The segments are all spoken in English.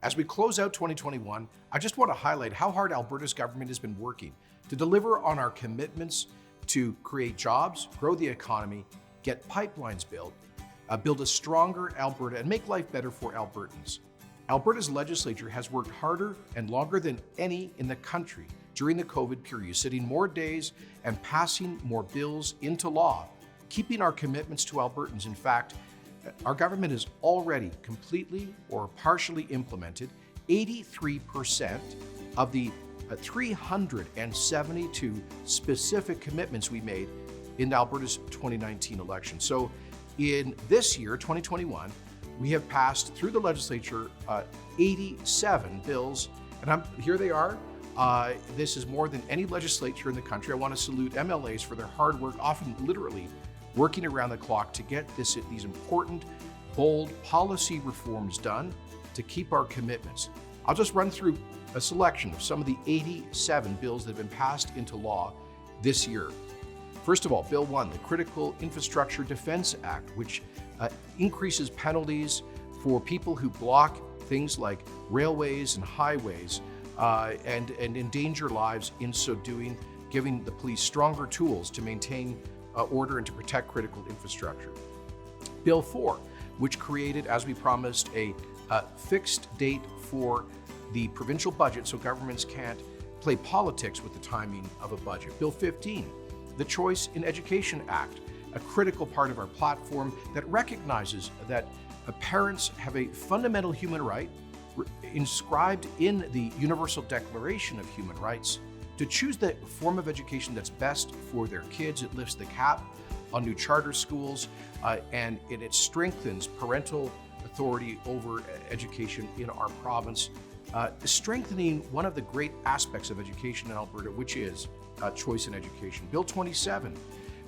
As we close out 2021, I just want to highlight how hard Alberta's government has been working to deliver on our commitments to create jobs, grow the economy, get pipelines built, build a stronger Alberta, and make life better for Albertans. Alberta's legislature has worked harder and longer than any in the country during the COVID period, sitting more days and passing more bills into law, keeping our commitments to Albertans. In fact, our government has already completely or partially implemented 83% of the 372 specific commitments we made in Alberta's 2019 election. So in this year, 2021, we have passed through the legislature 87 bills, and here they are. This is more than any legislature in the country. I want to salute MLAs for their hard work, often literally working around the clock to get these important, bold policy reforms done to keep our commitments. I'll just run through a selection of some of the 87 bills that have been passed into law this year. First of all, Bill 1, the Critical Infrastructure Defense Act, which increases penalties for people who block things like railways and highways and endanger lives in so doing, giving the police stronger tools to maintain order and to protect critical infrastructure. Bill 4, which created, as we promised, a fixed date for the provincial budget so governments can't play politics with the timing of a budget. Bill 15, the Choice in Education Act, a critical part of our platform that recognizes that parents have a fundamental human right inscribed in the Universal Declaration of Human Rights to choose the form of education that's best for their kids. It lifts the cap on new charter schools and it strengthens parental authority over education in our province, strengthening one of the great aspects of education in Alberta, which is choice in education. Bill 27,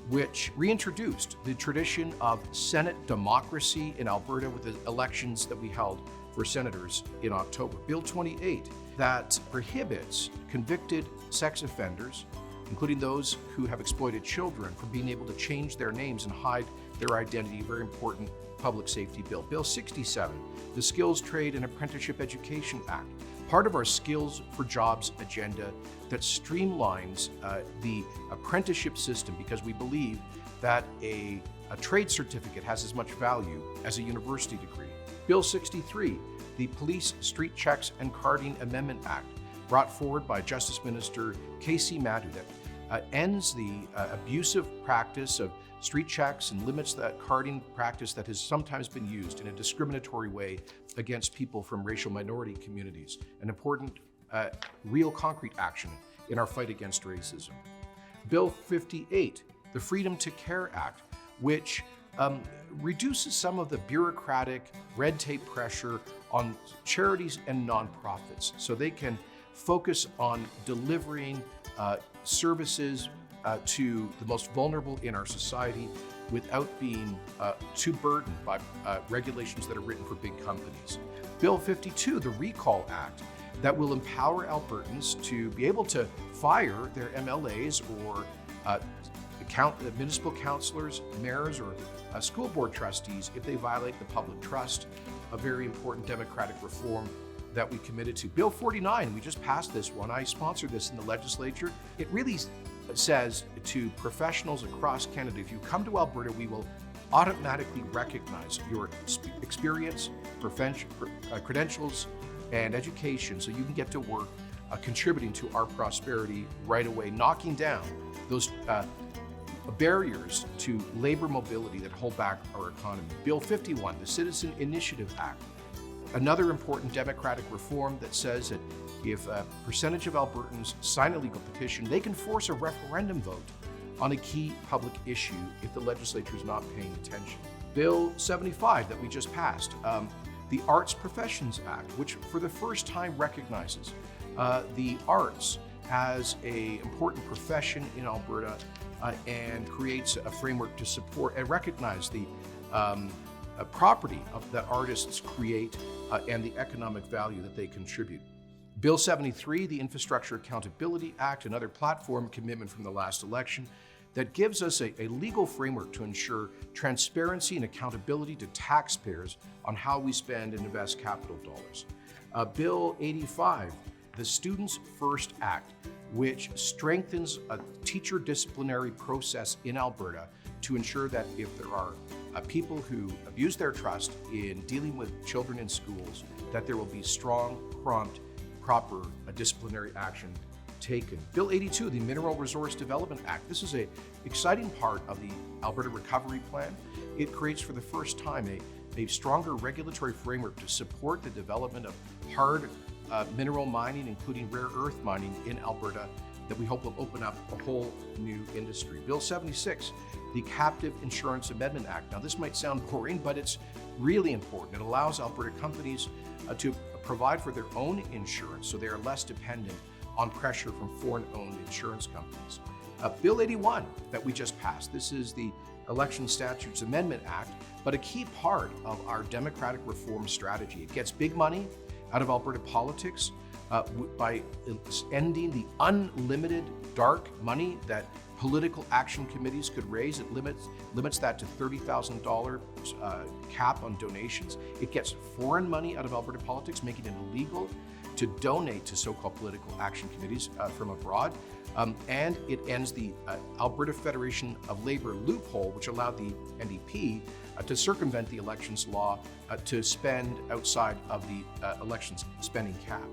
which reintroduced the tradition of Senate democracy in Alberta with the elections that we held for senators in October. Bill 28, that prohibits convicted sex offenders, including those who have exploited children, from being able to change their names and hide their identity. Very important public safety bill. Bill 67, the Skills, Trade, and Apprenticeship Education Act, part of our Skills for Jobs agenda that streamlines the apprenticeship system, because we believe that a trade certificate has as much value as a university degree. Bill 63, the Police Street Checks and Carding Amendment Act, brought forward by Justice Minister Casey Madhu, that ends the abusive practice of street checks and limits that carding practice that has sometimes been used in a discriminatory way against people from racial minority communities. An important, real concrete action in our fight against racism. Bill 58, the Freedom to Care Act, which reduces some of the bureaucratic red tape pressure on charities and nonprofits so they can focus on delivering services to the most vulnerable in our society without being too burdened by regulations that are written for big companies. Bill 52, the Recall Act, that will empower Albertans to be able to fire their MLAs or municipal councillors, mayors, or school board trustees if they violate the public trust, a very important democratic reform that we committed to. Bill 49, we just passed this one. I sponsored this in the legislature. It really says to professionals across Canada, if you come to Alberta, we will automatically recognize your experience, credentials, and education so you can get to work contributing to our prosperity right away, knocking down those barriers to labor mobility that hold back our economy. Bill 51, the Citizen Initiative Act, another important democratic reform that says that if a percentage of Albertans sign a legal petition, they can force a referendum vote on a key public issue if the legislature is not paying attention. Bill 75 that we just passed, the Arts Professions Act, which for the first time recognizes the arts as an important profession in Alberta and creates a framework to support and recognize the property that artists create and the economic value that they contribute. Bill 73, the Infrastructure Accountability Act, another platform commitment from the last election that gives us a legal framework to ensure transparency and accountability to taxpayers on how we spend and invest capital dollars. Bill 85, the Students First Act, which strengthens a teacher disciplinary process in Alberta to ensure that if there are people who abuse their trust in dealing with children in schools, that there will be strong, prompt, proper disciplinary action taken. Bill 82, the Mineral Resource Development Act. This is an exciting part of the Alberta Recovery Plan. It creates for the first time a stronger regulatory framework to support the development of hard mineral mining, including rare earth mining in Alberta, that we hope will open up a whole new industry. Bill 76, the Captive Insurance Amendment Act. Now, this might sound boring, but it's really important. It allows Alberta companies to provide for their own insurance, so they are less dependent on pressure from foreign-owned insurance companies. Bill 81 that we just passed, this is the Election Statutes Amendment Act, but a key part of our democratic reform strategy. It gets big money out of Alberta politics by ending the unlimited dark money that political action committees could raise. It limits that to $30,000 cap on donations. It gets foreign money out of Alberta politics, making it illegal to donate to so-called political action committees from abroad. And it ends the Alberta Federation of Labor loophole, which allowed the NDP to circumvent the elections law to spend outside of the elections spending cap.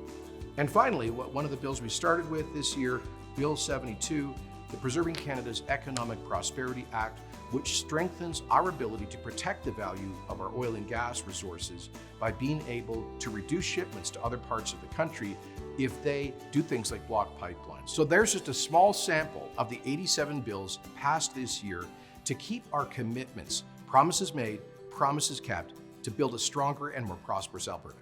And finally, one of the bills we started with this year, Bill 72, the Preserving Canada's Economic Prosperity Act, which strengthens our ability to protect the value of our oil and gas resources by being able to reduce shipments to other parts of the country if they do things like block pipelines. So there's just a small sample of the 87 bills passed this year to keep our commitments, promises made, promises kept, to build a stronger and more prosperous Alberta.